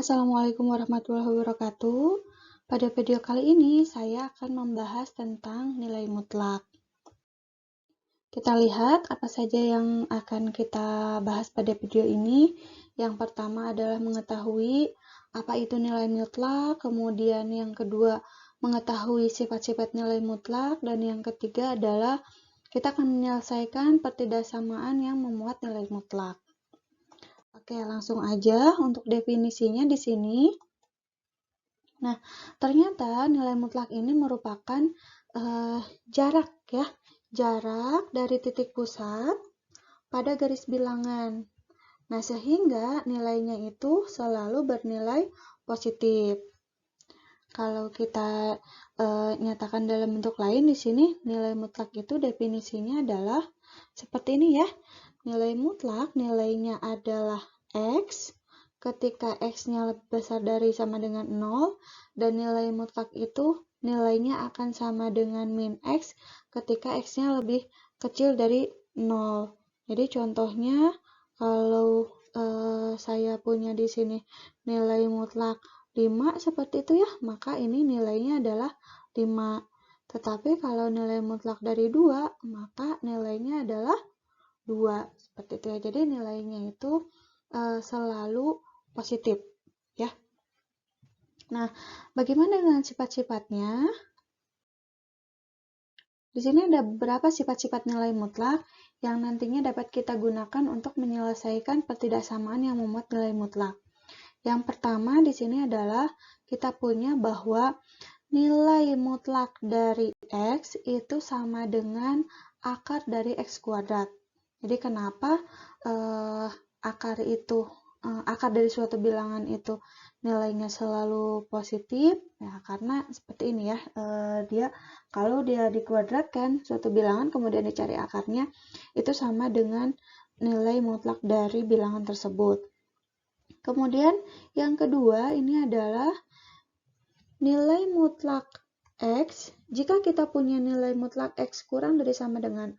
Assalamualaikum warahmatullahi wabarakatuh. Pada video kali ini, saya akan membahas tentang nilai mutlak. Kita lihat apa saja yang akan kita bahas pada video ini. Yang pertama adalah mengetahui apa itu nilai mutlak, kemudian yang kedua mengetahui sifat-sifat nilai mutlak, dan yang ketiga adalah kita akan menyelesaikan pertidaksamaan yang memuat nilai mutlak. Oke, langsung aja untuk definisinya di sini. Nah, ternyata nilai mutlak ini merupakan jarak ya, jarak dari titik pusat pada garis bilangan. Nah, sehingga nilainya itu selalu bernilai positif. Kalau kita nyatakan dalam bentuk lain di sini, nilai mutlak itu definisinya adalah seperti ini ya. Nilai mutlak nilainya adalah X ketika X-nya lebih besar dari sama dengan 0, dan nilai mutlak itu nilainya akan sama dengan min X ketika X-nya lebih kecil dari 0. Jadi contohnya kalau saya punya di sini nilai mutlak 5 seperti itu ya, maka ini nilainya adalah 5. Tetapi kalau nilai mutlak dari 2, maka nilainya adalah 2. Seperti itu ya. Jadi nilainya itu selalu positif ya. Nah, bagaimana dengan sifat-sifatnya? Di sini ada beberapa sifat-sifat nilai mutlak yang nantinya dapat kita gunakan untuk menyelesaikan pertidaksamaan yang memuat nilai mutlak. Yang pertama di sini adalah kita punya bahwa nilai mutlak dari X itu sama dengan akar dari X kuadrat. Jadi kenapa akar dari suatu bilangan itu nilainya selalu positif? Ya, karena seperti ini ya, kalau dia dikuadratkan suatu bilangan kemudian dicari akarnya, itu sama dengan nilai mutlak dari bilangan tersebut. Kemudian yang kedua ini adalah nilai mutlak X. Jika kita punya nilai mutlak X kurang dari sama dengan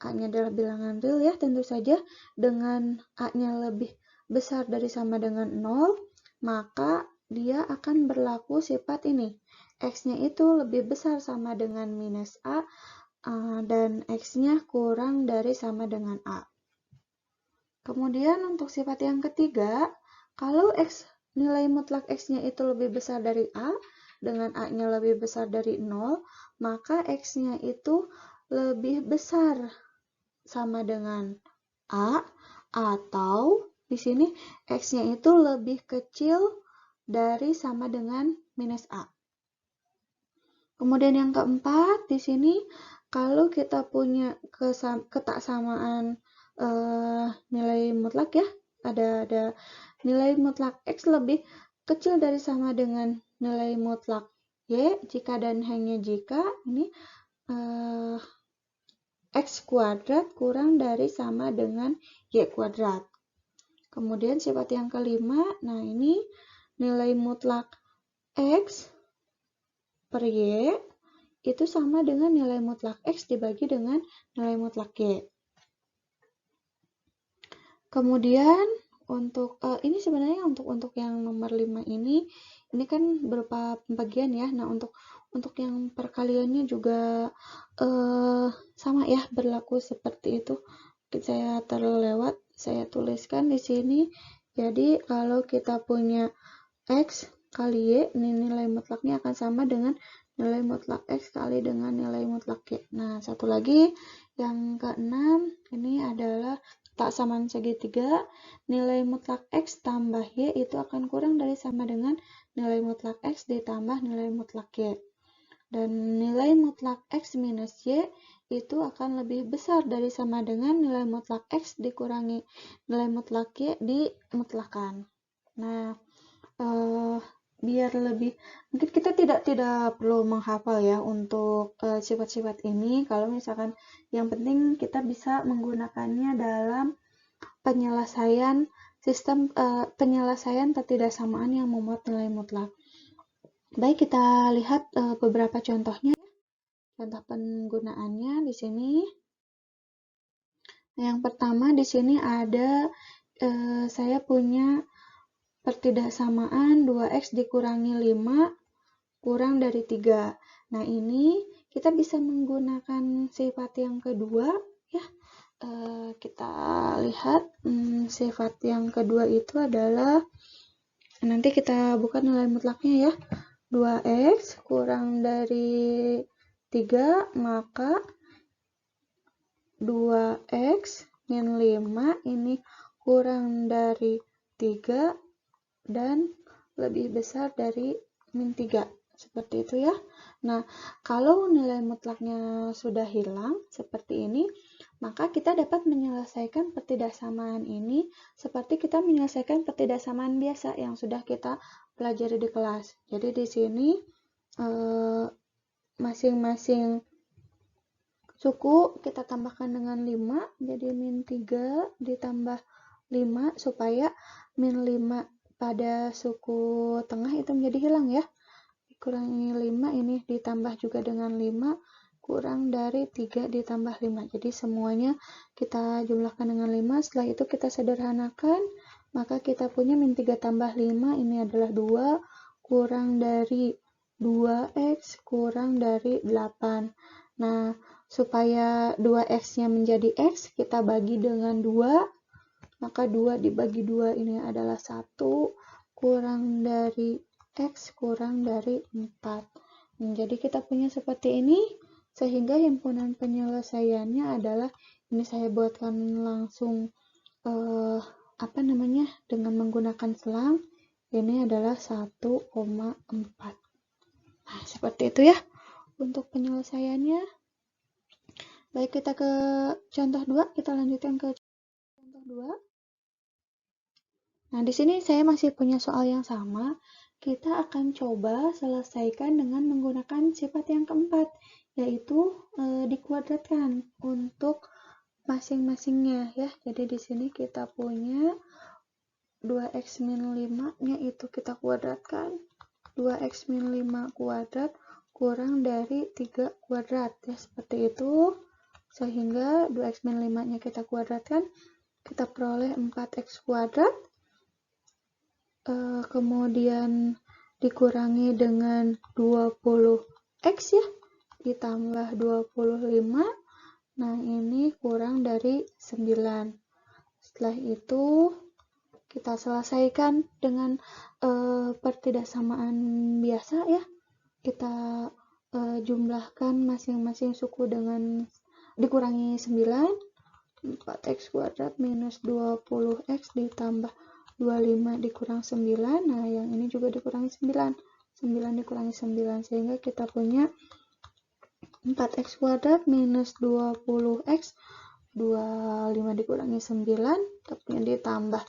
A-nya adalah bilangan real ya, tentu saja dengan A-nya lebih besar dari sama dengan 0, maka dia akan berlaku sifat ini. X-nya itu lebih besar sama dengan minus A, dan X-nya kurang dari sama dengan A. Kemudian untuk sifat yang ketiga, kalau nilai mutlak X-nya itu lebih besar dari A, dengan A-nya lebih besar dari 0, maka X-nya itu lebih besar sama dengan A, atau di sini X-nya itu lebih kecil dari sama dengan minus A. Kemudian yang keempat, di sini kalau kita punya ketaksamaan nilai mutlak ya, ada nilai mutlak X lebih kecil dari sama dengan nilai mutlak Y, jika dan hanya jika ini X kuadrat kurang dari sama dengan Y kuadrat. Kemudian sifat yang kelima, nah ini nilai mutlak X per Y itu sama dengan nilai mutlak X dibagi dengan nilai mutlak Y. Kemudian untuk ini sebenarnya untuk yang nomor 5 ini kan berupa pembagian ya. Nah, untuk yang perkaliannya juga sama ya, berlaku seperti itu. Saya terlewat, saya tuliskan di sini. Jadi kalau kita punya X kali Y, ini nilai mutlaknya akan sama dengan nilai mutlak X kali dengan nilai mutlak Y. Nah, satu lagi yang keenam, ini adalah ketaksamaan segitiga. Nilai mutlak X tambah Y itu akan kurang dari sama dengan nilai mutlak X ditambah nilai mutlak Y. Dan nilai mutlak X minus Y itu akan lebih besar dari sama dengan nilai mutlak X dikurangi nilai mutlak Y dimutlakan. Nah, biar lebih, mungkin kita tidak perlu menghafal ya untuk sifat-sifat ini. Kalau misalkan yang penting kita bisa menggunakannya dalam penyelesaian sistem penyelesaian pertidaksamaan yang memuat nilai mutlak. Baik, kita lihat beberapa contohnya. Contoh penggunaannya di sini. Nah, yang pertama di sini ada saya punya pertidaksamaan 2x dikurangi 5 kurang dari 3. Nah, ini kita bisa menggunakan sifat yang kedua ya. Kita lihat sifat yang kedua itu adalah, nanti kita buka nilai mutlaknya ya. 2x kurang dari 3, maka 2x min 5 ini kurang dari 3 dan lebih besar dari min 3. Seperti itu ya. Nah, kalau nilai mutlaknya sudah hilang seperti ini, maka kita dapat menyelesaikan pertidaksamaan ini seperti kita menyelesaikan pertidaksamaan biasa yang sudah kita pelajari di kelas. Jadi di sini masing-masing suku kita tambahkan dengan 5, jadi min 3 ditambah 5 supaya min 5 pada suku tengah itu menjadi hilang ya. Dikurangi 5 ini ditambah juga dengan 5 kurang dari 3 ditambah 5. Jadi semuanya kita jumlahkan dengan 5, setelah itu kita sederhanakan, maka kita punya min 3 tambah 5 ini adalah 2 kurang dari 2x kurang dari 8. Nah, supaya 2x-nya menjadi x, kita bagi dengan 2, maka 2 dibagi 2 ini adalah 1 kurang dari x kurang dari 4. Jadi kita punya seperti ini, sehingga himpunan penyelesaiannya adalah, ini saya buatkan langsung dengan menggunakan selang, ini adalah 1,4. Nah, seperti itu ya untuk penyelesaiannya. Baik, kita ke contoh 2, kita lanjutkan ke contoh 2. Nah, di sini saya masih punya soal yang sama. Kita akan coba selesaikan dengan menggunakan sifat yang keempat, yaitu dikuadratkan untuk masing-masingnya ya. Jadi di sini kita punya 2x min 5-nya itu kita kuadratkan. 2x min 5 kuadrat kurang dari 3 kuadrat ya, seperti itu. Sehingga 2x min 5-nya kita kuadratkan, kita peroleh 4x kuadrat. Kemudian dikurangi dengan 20x ya, ditambah 25. Nah, ini kurang dari 9. Setelah itu kita selesaikan dengan pertidaksamaan biasa ya. Kita jumlahkan masing-masing suku dengan dikurangi 9. 4x kuadrat minus 20x ditambah 25 dikurang 9. Nah, yang ini juga dikurangi 9. 9 dikurangi 9, sehingga kita punya 4x kuadrat minus 20x, 25 dikurangi 9, tapi ditambah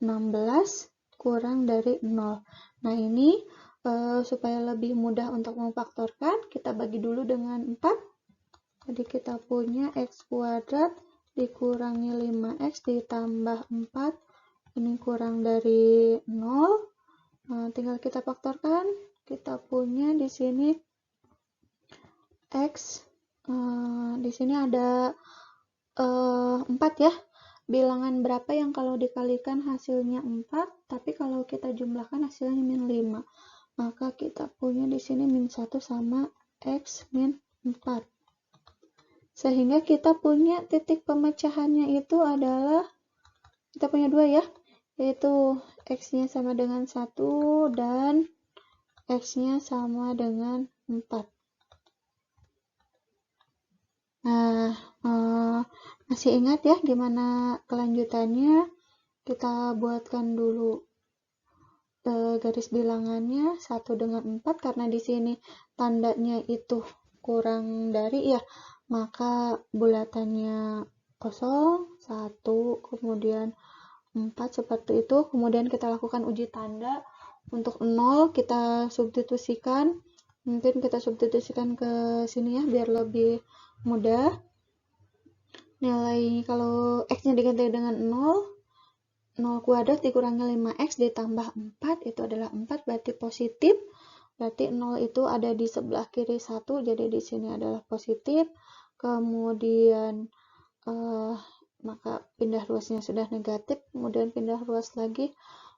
16 kurang dari 0. Nah, ini supaya lebih mudah untuk memfaktorkan, kita bagi dulu dengan 4. Jadi kita punya x kuadrat dikurangi 5x ditambah 4, ini kurang dari 0. Tinggal kita faktorkan, kita punya di sini x, di sini ada 4 ya. Bilangan berapa yang kalau dikalikan hasilnya 4, tapi kalau kita jumlahkan hasilnya min 5. Maka kita punya di sini min 1 sama x min 4. Sehingga kita punya titik pemecahannya itu adalah, kita punya 2 ya, yaitu x-nya sama dengan 1 dan x-nya sama dengan 4. Nah, masih ingat ya gimana kelanjutannya? Kita buatkan dulu garis bilangannya 1 dengan 4, karena di sini tandanya itu kurang dari ya, maka bulatannya 0, 1, kemudian 4 seperti itu. Kemudian kita lakukan uji tanda. Untuk 0 kita substitusikan, mungkin kita substitusikan ke sini ya biar lebih mudah. Nilai kalau x-nya diganti dengan 0 kuadrat dikurangi 5x ditambah 4 itu adalah 4, berarti positif. Berarti 0 itu ada di sebelah kiri 1, jadi di sini adalah positif. Kemudian maka pindah ruasnya sudah negatif, kemudian pindah ruas lagi,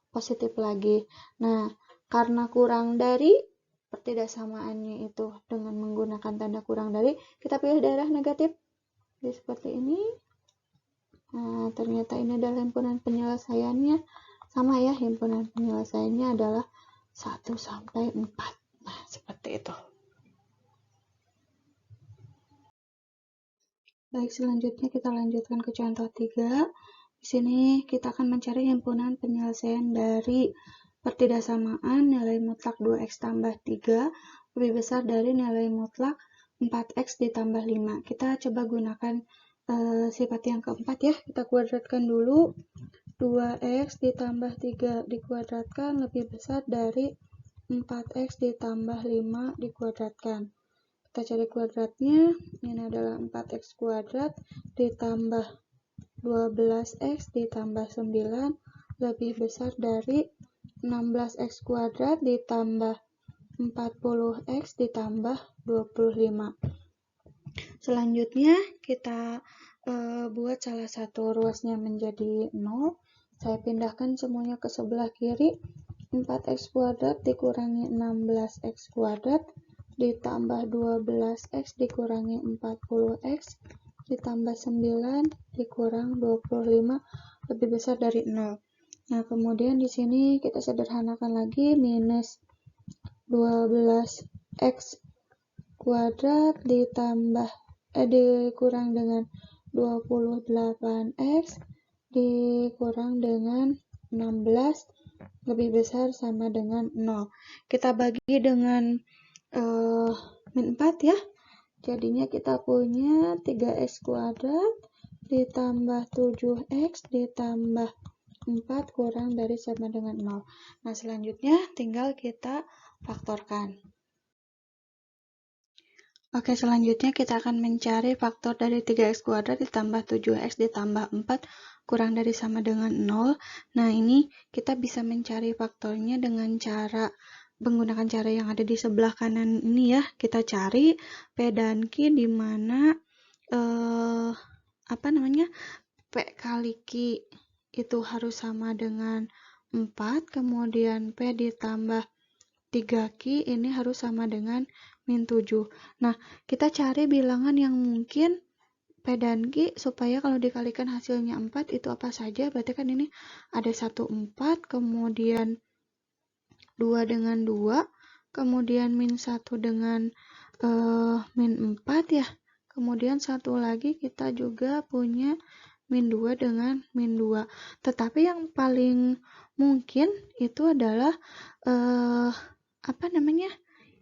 positif lagi. Nah, karena kurang dari pertidaksamaannya itu dengan menggunakan tanda kurang dari, kita pilih daerah negatif. Jadi seperti ini. Nah, ternyata ini adalah himpunan penyelesaiannya. Sama ya, himpunan penyelesaiannya adalah 1 sampai 4. Nah, seperti itu. Baik, selanjutnya kita lanjutkan ke contoh 3. Di sini kita akan mencari himpunan penyelesaian dari pertidaksamaan nilai mutlak 2x tambah 3 lebih besar dari nilai mutlak 4x ditambah 5. Kita coba gunakan sifat yang keempat ya. Kita kuadratkan dulu. 2x ditambah 3 dikuadratkan lebih besar dari 4x ditambah 5 dikuadratkan. Kita cari kuadratnya. Ini adalah 4x kuadrat ditambah 12x ditambah 9 lebih besar dari 16x kuadrat ditambah 40x ditambah 25. Selanjutnya kita buat salah satu ruasnya menjadi 0. Saya pindahkan semuanya ke sebelah kiri. 4x kuadrat dikurangi 16x kuadrat ditambah 12x dikurangi 40x ditambah 9 dikurang 25 lebih besar dari 0. Nah, kemudian di sini kita sederhanakan lagi, minus 12x kuadrat ditambah dikurang dengan 28x dikurang dengan 16 lebih besar sama dengan 0. Kita bagi dengan min 4 ya. Jadinya kita punya 3x kuadrat ditambah 7x ditambah 4 kurang dari sama dengan 0. Nah, selanjutnya tinggal kita faktorkan. Oke, selanjutnya kita akan mencari faktor dari 3x kuadrat ditambah 7x ditambah 4 kurang dari sama dengan 0. Nah, ini kita bisa mencari faktornya dengan cara menggunakan cara yang ada di sebelah kanan ini ya. Kita cari P dan Q di mana P kali Q itu harus sama dengan 4, kemudian P ditambah 3Q ini harus sama dengan min 7. Nah, kita cari bilangan yang mungkin P dan Q supaya kalau dikalikan hasilnya 4 itu apa saja. Berarti kan ini ada 1, 4, kemudian 2 dengan 2, kemudian min 1 dengan min 4 ya. Kemudian satu lagi kita juga punya min 2 dengan min 2. Tetapi yang paling mungkin itu adalah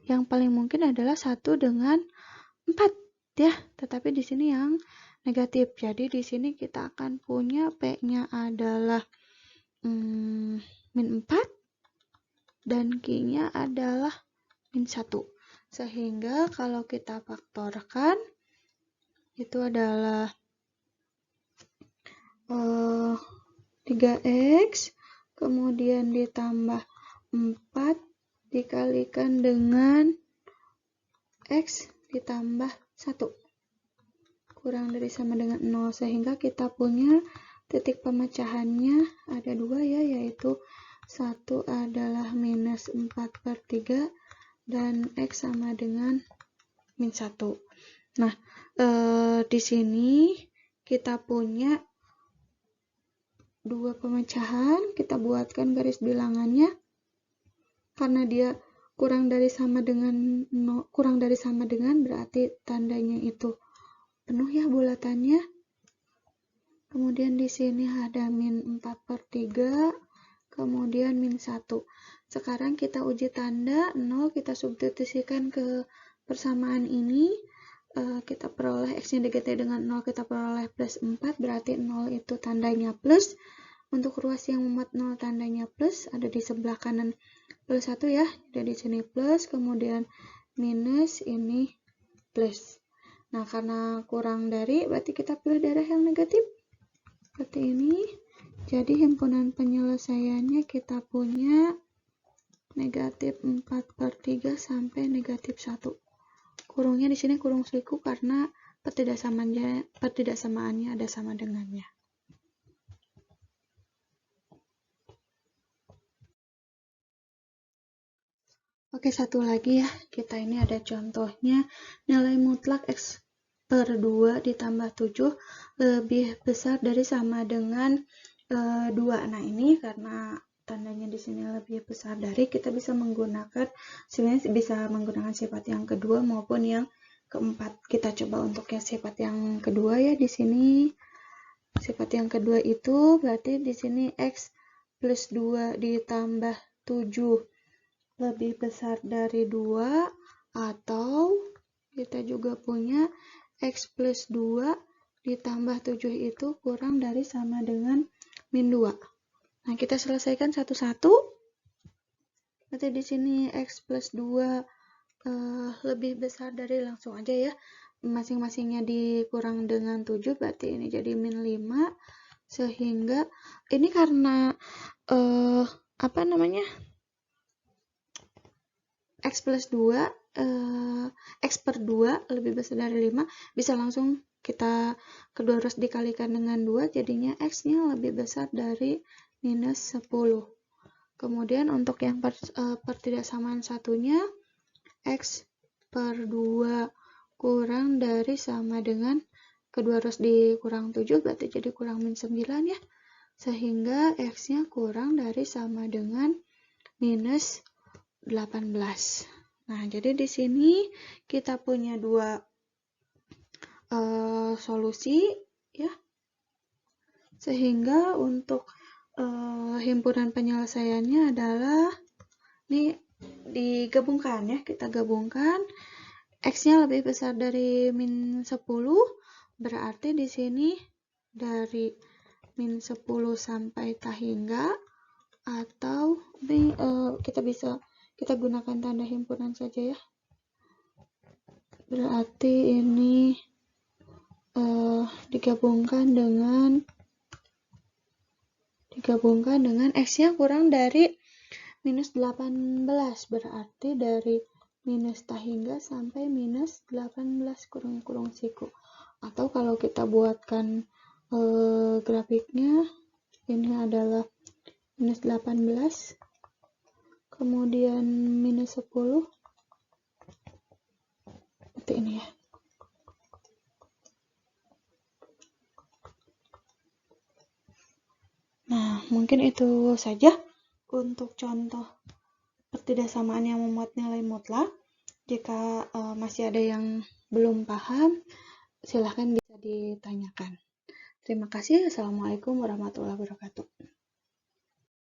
yang paling mungkin adalah 1 dengan 4 ya, tetapi di sini yang negatif. Jadi di sini kita akan punya P-nya adalah min 4 dan Q-nya adalah min 1. Sehingga kalau kita faktorkan itu adalah 3x kemudian ditambah 4 dikalikan dengan x ditambah 1 kurang dari sama dengan 0, sehingga kita punya titik pemecahannya ada 2 ya, yaitu 1 adalah minus 4/3 dan x sama dengan min 1. Nah, di sini kita punya 2 pemecahan, kita buatkan garis bilangannya. Karena dia kurang dari sama dengan berarti tandanya itu penuh ya bulatannya. Kemudian di sini ada min 4/3, kemudian min 1. Sekarang kita uji tanda 0, kita substitusikan ke persamaan ini. Kita peroleh x-nya diganti dengan 0, kita peroleh plus 4, berarti 0 itu tandanya plus. Untuk ruas yang memuat 0 tandanya plus, ada di sebelah kanan plus 1 ya, jadi di sini plus, kemudian minus, ini plus. Nah, karena kurang dari, berarti kita pilih daerah yang negatif, seperti ini. Jadi himpunan penyelesaiannya kita punya negatif 4/3 sampai negatif 1. Kurungnya di sini kurung siku karena pertidaksamaannya ada sama dengannya. Oke, satu lagi ya, kita ini ada contohnya nilai mutlak X per 2 ditambah 7 lebih besar dari sama dengan 2. Nah, ini karena tandanya di sini lebih besar dari, kita bisa menggunakan, sebenarnya bisa menggunakan sifat yang kedua maupun yang keempat. Kita coba untuk yang sifat yang kedua ya di sini. Sifat yang kedua itu berarti di sini X plus 2 ditambah 7 lebih besar dari 2, atau kita juga punya X plus 2 ditambah 7 itu kurang dari sama dengan min 2. Nah, kita selesaikan satu-satu. Berarti di sini X plus 2 lebih besar dari, langsung aja ya. Masing-masingnya dikurang dengan 7, berarti ini jadi min 5. Sehingga ini karena apa namanya? X plus 2, X per 2 lebih besar dari 5, bisa langsung kita kedua harus dikalikan dengan 2, jadinya X-nya lebih besar dari minus 10. Kemudian untuk yang pertidaksamaan satunya, X per 2 kurang dari sama dengan, kedua harus dikurang 7, berarti jadi kurang min 9 ya. Sehingga X-nya kurang dari sama dengan minus 18. Nah, jadi di sini kita punya dua solusi ya. Sehingga untuk himpunan penyelesaiannya adalah ini digabungkan ya, kita gabungkan. X-nya lebih besar dari min 10, berarti di sini dari min 10 sampai tahingga, atau ini kita gunakan tanda himpunan saja ya. Berarti ini digabungkan dengan X-nya kurang dari minus 18, berarti dari minus tahingga sampai minus 18 kurung siku. Atau kalau kita buatkan grafiknya, ini adalah minus 18, kemudian minus 10, seperti ini ya. Nah, mungkin itu saja untuk contoh pertidaksamaan yang memuat nilai mutlak. Jika masih ada yang belum paham, silahkan bisa ditanyakan. Terima kasih. Assalamualaikum warahmatullahi wabarakatuh.